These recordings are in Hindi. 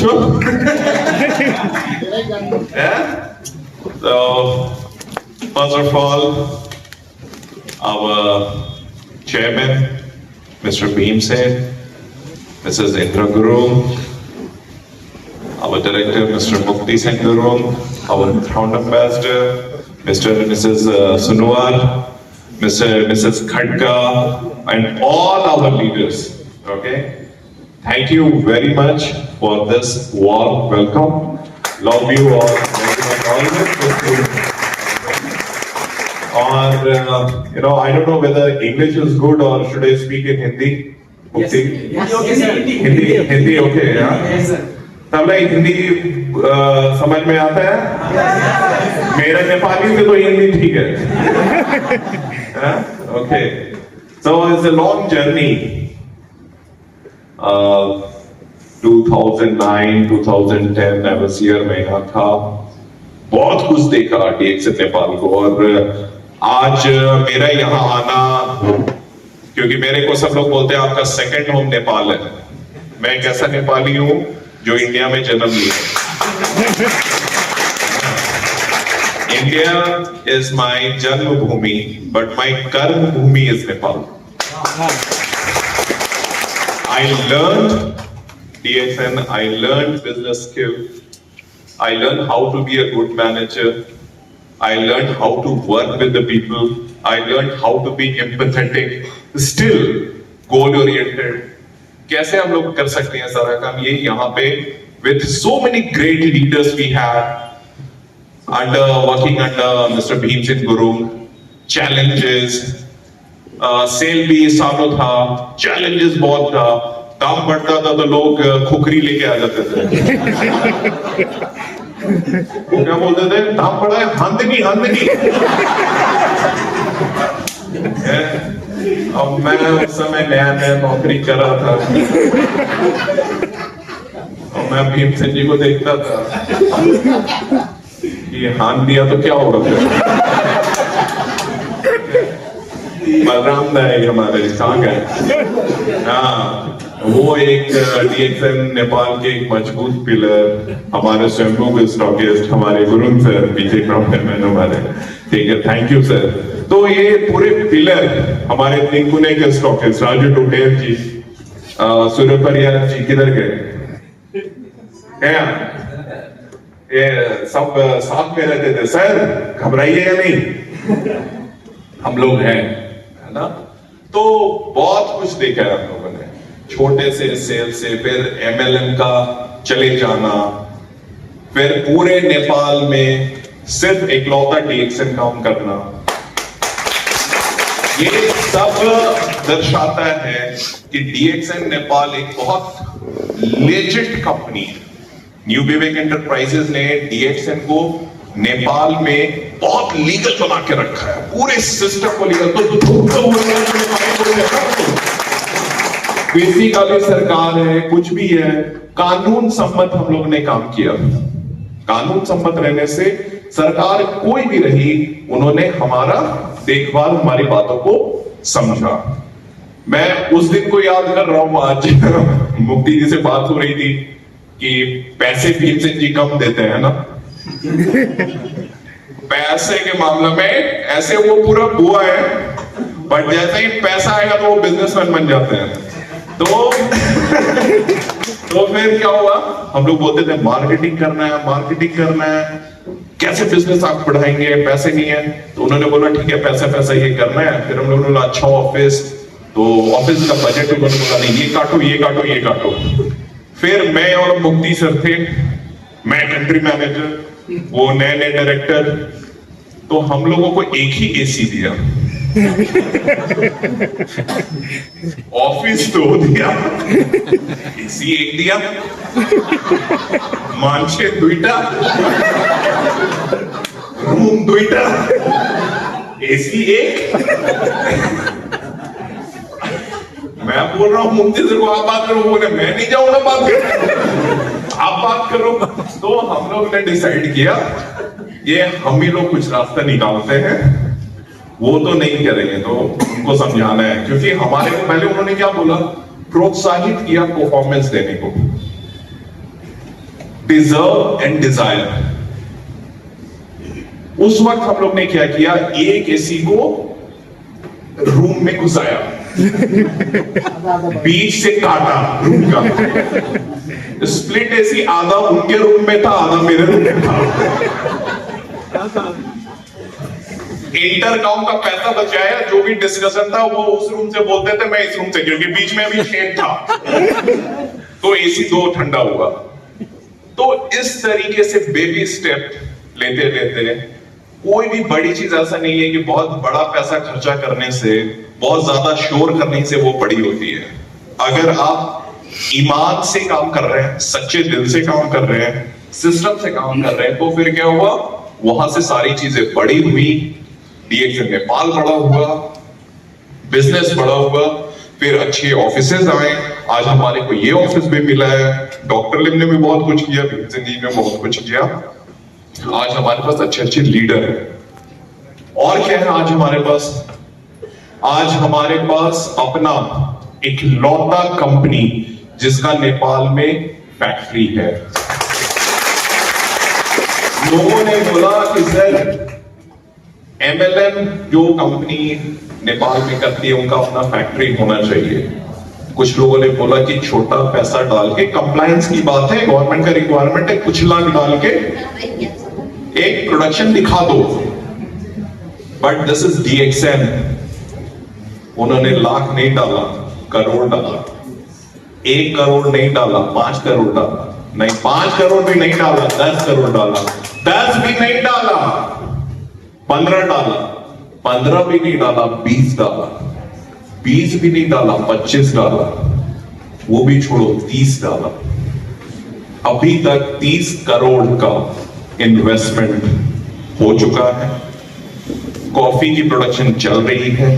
Pancho. Yeah. So first of all, our chairman, Mr. Bhimsen, Mrs. Indra Gurung, our director, Mr. Mukti Sen Gurung, our founder ambassador, Mr. and Mrs. Sunuwar, Mr. and Mrs. Khadka, and all our leaders. Okay, thank you very much for this warm welcome. Love you all. Or I don't know whether English is good or should I speak in Hindi? Yes. Yes. Okay, sir. Hindi okay, yeah? Yes, sir. तब लाइक हिंदी समझ में आता है? मेरा नेपाली से तो हिंदी ठीक है। Okay. So it's a long journey. 2009, 2010 I was here, मैं यहाँ था। बहुत कुछ देखा DXN नेपाल को और आज मेरा यहाँ आना, क्योंकि मेरे को सब लोग बोलते हैं आपका सेकंड होम नेपाल है। मैं एक ऐसा नेपाली हूँ जो इंडिया में जन्म लिया। India is my Janmabhoomi, but my कर्म भूमि is Nepal. I learned DXN, I learned business skills, I learned how to be a good manager, I learned how to work with the people, I learned how to be empathetic, still goal oriented. कैसे हम लोग कर सकते हैं सारा काम ये यहाँ पे with so many great leaders we have working under Mr. Bhimsen Gurung, challenges, सेल भी सालों था, challenges बहुत था, दाम बढ़ता था तो लोग खुखरी लेके आ जाते थे। वो क्या बोलते थे? दाम बढ़ा है, हंदनी। अब मैं उस समय नया नौकरी कर रहा था और मैं भीमसेन जी को देखता था कि हान दिया तो क्या होगा फिर। बलराम नायक हमारे कहाँ गए? हाँ, वो एक DXN नेपाल के एक मजबूत पिलर, हमारे स्वयंभू स्टॉकिस्ट, हमारे गुरुंग सर, पीछे कैमरामैन हमारे, ठीक है, थैंक यू सर। तो ये पूरे पिलर हमारे तिनकुने के स्टॉकिस्ट राजू टुटेल जी, सूर्य परियार जी किधर गए? क्या ये सब साथ में रहते थे। सर घबराइएगा नहीं, हम लोग हैं, है ना? तो बहुत कुछ देखा है हम लोगों ने, छोटे से सेल से फिर MLM का चले जाना, फिर पूरे नेपाल में सिर्फ इकलौता DXN काम करना। ये सब दर्शाता है कि DXN नेपाल एक बहुत लेजिट कंपनी है। न्यू विवेक एंटरप्राइजेस ने DXN को नेपाल में बहुत लीगल बना के रखा है, पूरे सिस्टम को लीगल। बेसिकली सरकार है, कुछ भी है, कानून सम्मत हम लोग ने काम किया। कानून सम्मत रहने से सरकार कोई भी रही, उन्होंने हमारा देखभाल, हमारी बातों को समझा। मैं उस दिन को याद कर रहा हूं, आज मुक्ति जी से बात हो रही थी कि पैसे भीमसेन जी कम देते हैं ना। पैसे के मामले में ऐसे वो पूरा बुआ है, बट जैसे ही पैसा आएगा तो वो बिजनेसमैन बन जाते हैं। तो फिर क्या हुआ, हम लोग बोलते थे मार्केटिंग करना है, कैसे बिजनेस आप बढ़ाएंगे, पैसे नहीं है। तो उन्होंने बोला ठीक है, पैसा ये करना है। फिर हम लोगों ने बोला अच्छा ऑफिस, तो ऑफिस का बजट उन्होंने बोला नहीं, ये काटो। फिर मैं और मुक्ति सर थे, मैं कंट्री मैनेजर, वो नए डायरेक्टर, तो हम लोगों को एक ही AC दिया। ऑफिस 2 दिया, AC 1 दिया, मांचे 2टा, रूम 2टा, AC 1। मैं बोल रहा हूँ मुक्ति सर को आप बात करो, बोले मैं नहीं जाऊंगा बात करने, आप बात करो। तो हम लोग ने डिसाइड किया ये हम ही लोग कुछ रास्ता निकालते हैं, वो तो नहीं करेंगे, तो उनको समझाना है। क्योंकि हमारे को पहले उन्होंने क्या बोला, प्रोत्साहित किया परफॉर्मेंस देने को। Deserve and desire. उस वक्त हम लोग ने क्या किया, एक एसी को रूम में घुसाया, बीच से काटा रूम का, स्प्लिट एसी आधा उनके रूम में था, आधा मेरे रूम में था। इंटरकॉम का पैसा बचाया, जो भी डिस्कशन था वो उस रूम से बोलते थे, मैं इस रूम से, क्योंकि बीच में अभी शेड था, तो एसी दो ठंडा हुआ। तो इस तरीके से बेबी स्टेप लेते लेते, कोई भी बड़ी चीज ऐसा नहीं है कि बहुत बड़ा पैसा खर्चा करने से, बहुत ज्यादा शोर करने से वो बड़ी होती है। अगर आप ईमान से काम कर रहे हैं, सच्चे दिल से काम कर रहे हैं, सिस्टम से काम कर रहे हैं, तो फिर क्या हुआ, वहां से सारी चीजें बड़ी हुई। डीएक्सन नेपाल बड़ा हुआ, बिजनेस बड़ा हुआ, फिर अच्छे ऑफिसेज आए। आज हमारे को ये ऑफिस भी मिला है, डॉक्टर लिम ने भी बहुत कुछ किया, जिंदगी में बहुत कुछ किया। आज हमारे पास अच्छे अच्छे लीडर हैं। और क्या है आज हमारे पास, आज हमारे पास अपना एक लौता कंपनी जिसका नेपाल में फैक्ट्री है। लोगों ने बोला कि सर एमएलएम जो कंपनी नेपाल में करती है उनका अपना फैक्ट्री होना चाहिए। कुछ लोगों ने बोला कि छोटा पैसा डाल के, कंप्लायंस की बात है, गवर्नमेंट का रिक्वायरमेंट है, कुछ लाख डाल के एक प्रोडक्शन दिखा दो। But this is DXN. उन्होंने लाख नहीं डाला, करोड़ डाला। 1 करोड़ नहीं डाला, 5 करोड़ डाला, नहीं 5 करोड़ भी नहीं डाला, 10 करोड़ डाला, 10 भी नहीं डाला, 15 डाला, 15 भी नहीं डाला, 20 डाला, 20 भी नहीं डाला, 25 डाला, वो भी छोड़ो 30 डाला। अभी तक 30 करोड़ का इन्वेस्टमेंट हो चुका है। कॉफी की प्रोडक्शन चल रही है।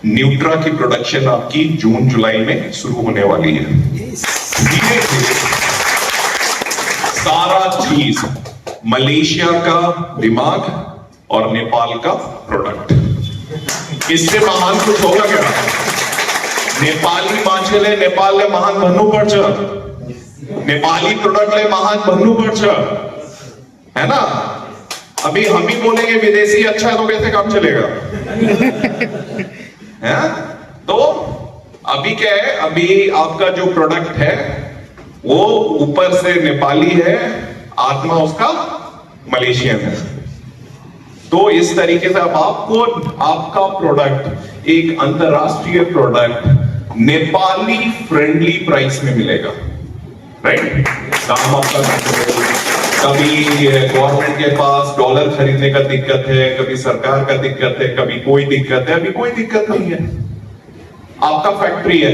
न्यूट्रा की प्रोडक्शन आपकी जून जुलाई में शुरू होने वाली है। धीरे धीरे सारा चीज मलेशिया का दिमाग और नेपाल का प्रोडक्ट, इससे महान कुछ होगा क्या? नेपाली माछले नेपाल ले महान भन्नु पर्छ, नेपाली प्रोडक्ट ले महान भन्नु पर्छ, है ना? अभी हम ही बोलेंगे विदेशी अच्छा है तो कैसे काम चलेगा? है? तो अभी क्या है, अभी आपका जो प्रोडक्ट है वो ऊपर से नेपाली है, आत्मा उसका मलेशियन है। तो इस तरीके से अब आपको आपका प्रोडक्ट, एक अंतरराष्ट्रीय प्रोडक्ट नेपाली फ्रेंडली प्राइस में मिलेगा, राइट? दाम आपका कभी गवर्नमेंट के पास डॉलर खरीदने का दिक्कत है, कभी सरकार का दिक्कत है, कभी कोई दिक्कत है, अभी कोई दिक्कत नहीं है। आपका फैक्ट्री है,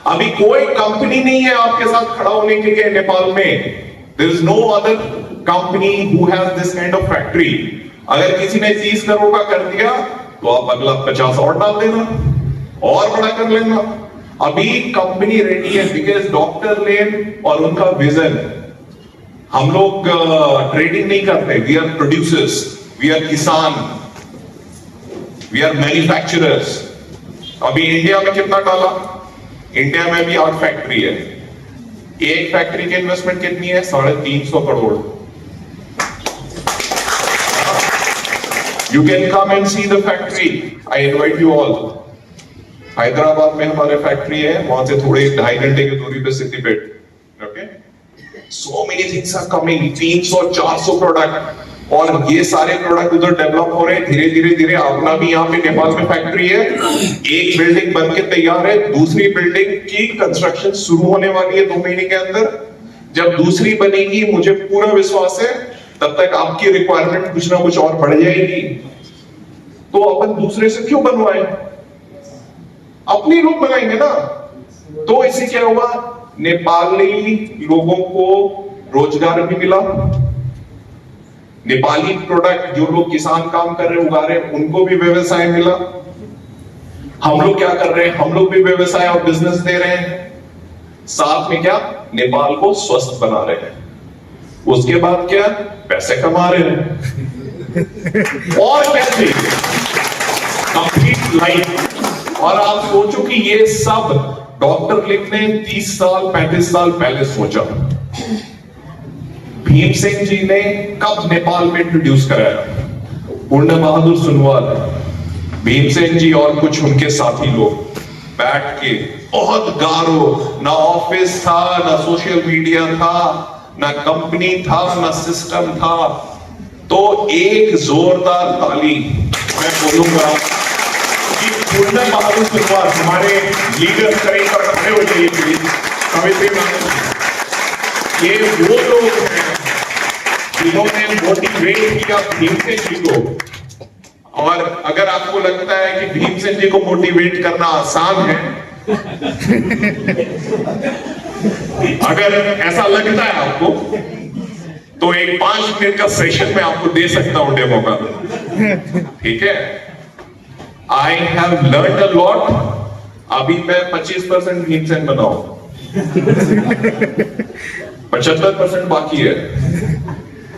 अभी कोई कंपनी नहीं है आपके साथ खड़ा होने के लिए नेपाल में। There is no other company who has this kind of factory. अगर किसी ने 30 करोड़ का कर दिया तो आप अगला 50 और डाल देना और बड़ा कर लेना। अभी कंपनी रेडी है, बिकॉज डॉक्टर लेन और उनका विजन, हम लोग ट्रेडिंग नहीं करते, we are producers, we are kisan, we are manufacturers. अभी इंडिया में कितना डाला? इंडिया में भी 8 फैक्ट्री है। एक फैक्ट्री की इन्वेस्टमेंट कितनी है? 350 crore. You can come and see the factory, I invite you all. Hyderabad में हमारे फैक्ट्री है, वहां से थोड़े 2.5 घंटे की दूरी पे Siddipet. Okay, so many things are coming, 300-400 product, और ये सारे प्रोडक्ट उधर डेवलप हो रहे हैं धीरे धीरे धीरे। अपना भी यहाँ पे नेपाल में फैक्ट्री है, एक बिल्डिंग बन के तैयार है, दूसरी बिल्डिंग की कंस्ट्रक्शन शुरू होने वाली है 2 महीने के अंदर। जब दूसरी बनेगी, मुझे पूरा विश्वास है तब तक आपकी रिक्वायरमेंट कुछ ना कुछ और बढ़ जाएगी। तो अपन दूसरे से क्यों बनवाएं, अपनी लोग बनाएंगे ना। तो इससे क्या हुआ, नेपाली लोगों को रोजगार भी मिला, नेपाली प्रोडक्ट जो लोग किसान काम कर रहे उगा रहे उनको भी व्यवसाय मिला। हम लोग क्या कर रहे हैं, हम लोग भी व्यवसाय और बिजनेस दे रहे हैं, साथ में क्या नेपाल को स्वस्थ बना रहे हैं, उसके बाद क्या पैसे कमा रहे हैं और क्या चाहिए, कंप्लीट लाइफ। और आप सोचो कि ये सब डॉक्टर लिखने 30 साल 35 साल पहले सोचा। भीमसेन जी ने कब नेपाल में इंट्रोड्यूस कराया? पूर्ण बहादुर सुनवार, भीमसेन जी और कुछ उनके साथी लोग बैठ के बहुत गारो, ना ऑफिस था, ना सोशल मीडिया था, ना कंपनी था, ना सिस्टम था, तो एक जोरदार ताली मैं बोलूंगा कि पूर्ण बहादुर सुनवार हमारे लीडर करीब पर खड़े हो जाइए प्लीज, कवित्री मैम, ये वो लोग हैं जिन्होंने मोटिवेट किया भीमसेन जी को। और अगर आपको लगता है कि भीमसेन जी को मोटिवेट करना आसान है, अगर ऐसा लगता है आपको, तो एक 5 मिनट का सेशन में आपको दे सकता हूं डेमो का, ठीक है? I have learn a lot. अभी मैं 25% भीमसेन बनाऊं, 75% बाकी है।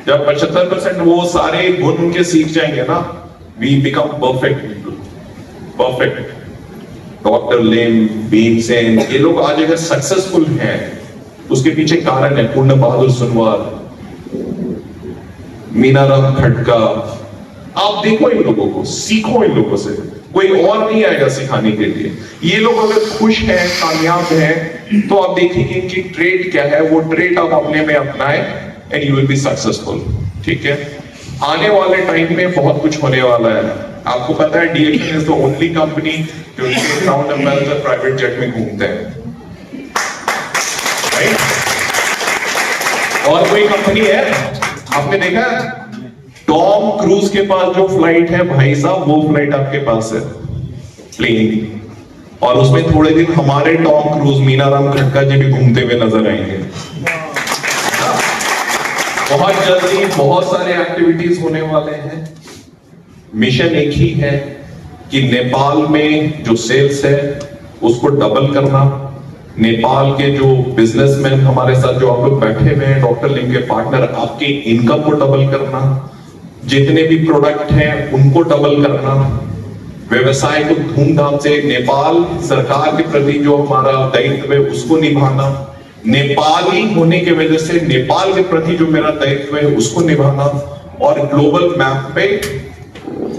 जब 75% वो सारे गुण उनके सीख जाएंगे ना, we become perfect people, perfect. Doctor Lim, Bhimsen, ये लोग आज अगर सक्सेसफुल हैं, उसके पीछे कारण है पूर्ण बहादुर सुनवार, मीनाराम खटका। आप देखो इन लोगों को, सीखो इन लोगों से, कोई और नहीं आएगा सिखाने के लिए। ये लोग अगर खुश हैं, कामयाब हैं, तो आप देखेंगे इनकी ट्रेड क्या है, वो ट्रेड आप अपने में अपनाएं and you will be successful, ठीक है? आने वाले टाइम में बहुत कुछ होने वाला है। आपको पता है DXN is the only company जो राउंड एम्बेसडर प्राइवेट जेट में घूमते हैं, राइट? और कोई कंपनी है आपने देखा है? टॉम क्रूज के पास जो फ्लाइट है भाई साहब, वो फ्लाइट आपके पास है, प्लेन। और उसमें थोड़े दिन हमारे टॉम क्रूज, मीनाराम खटका जी भी घूमते हुए नजर आएंगे। बहुत जल्दी बहुत सारे एक्टिविटीज होने वाले हैं। मिशन एक ही है कि नेपाल में जो सेल्स है उसको डबल करना। नेपाल के जो बिजनेसमैन हमारे साथ जो आप लोग बैठे हुए हैं, डॉक्टर लिम के पार्टनर, आपके इनकम को डबल करना, जितने भी प्रोडक्ट हैं उनको डबल करना, व्यवसाय को धूमधाम से, नेपाल सरकार के प्रति जो हमारा दायित्व है उसको निभाना, नेपाली होने की वजह से नेपाल के प्रति जो मेरा दायित्व है उसको निभाना, और ग्लोबल मैप पे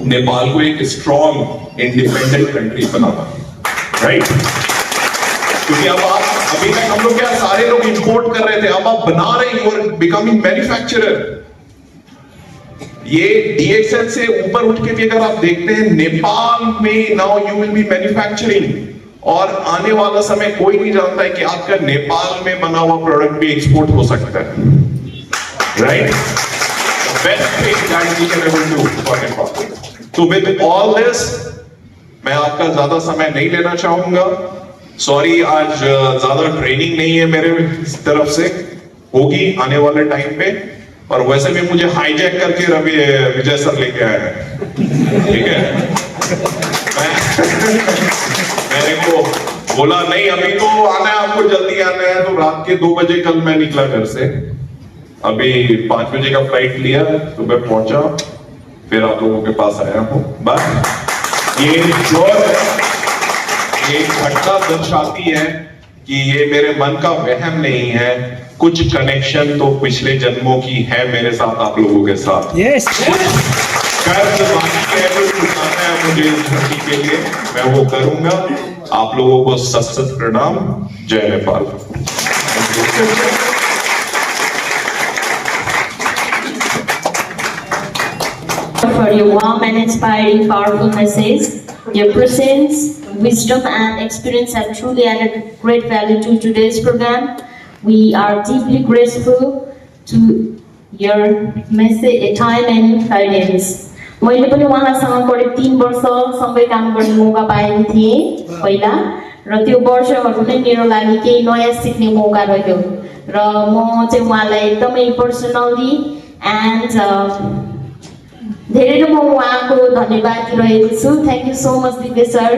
नेपाल को एक स्ट्रॉन्ग इंडिपेंडेंट कंट्री बनाना, राइट? क्योंकि अब आप, अभी तक हम लोग क्या सारे लोग इंपोर्ट कर रहे थे, अब आप बना रहे हैं, यू आर बिकमिंग मैन्युफैक्चरर। ये DXN से ऊपर उठ के भी अगर आप देखते हैं, नेपाल में now you will be manufacturing, और आने वाला समय कोई नहीं जानता है कि आपका नेपाल में बना हुआ प्रोडक्ट भी एक्सपोर्ट हो सकता है, right? Best thing that we can able do for Nepal. तो विद ऑल दिस, मैं आपका ज्यादा समय नहीं लेना चाहूंगा। सॉरी, आज ज्यादा ट्रेनिंग नहीं है मेरे तरफ से, होगी आने वाले टाइम पे। और वैसे भी मुझे हाईजैक करके रवि विजय सर लेके आए हैं, ठीक है? मैंने को बोला नहीं, अभी तो आना है, आपको जल्दी आना है, तो रात के 2 बजे कल मैं निकला घर से, अभी 5 बजे का फ्लाइट लिया, सुबह पहुंचा, फिर आप लोगों के पास आया हूं। बस ये जो ये घटना दर्शाती है कि ये मेरे मन का वहम नहीं है, कुछ कनेक्शन तो पिछले जन्मों की है मेरे साथ, आप लोगों के साथ। Yes. कर्ज बाकी है, कुछ चुकाना है मुझे इस धरती के लिए, मैं वो करूंगा। आप लोगों को सत प्रणाम। जय Nepal. For your warm and inspiring, powerful message. Your presence, wisdom, and experience have truly added great value to today's program. We are deeply grateful to your message, time, and guidance. मैले पनि उहाँसँग करिब 3 वर्ष सँगै काम गर्ने मौका पाएकी थिएँ पहिला, र त्यो वर्षहरू नै मेरो लागि केही नयाँ सिक्ने मौका रह्यो, र म चाहिँ उहाँलाई एकदमै पर्सनली एन्ड धेरै नै म उहाँको धन्यवाद दिइरहेको छु। Thank you so much Divya sir.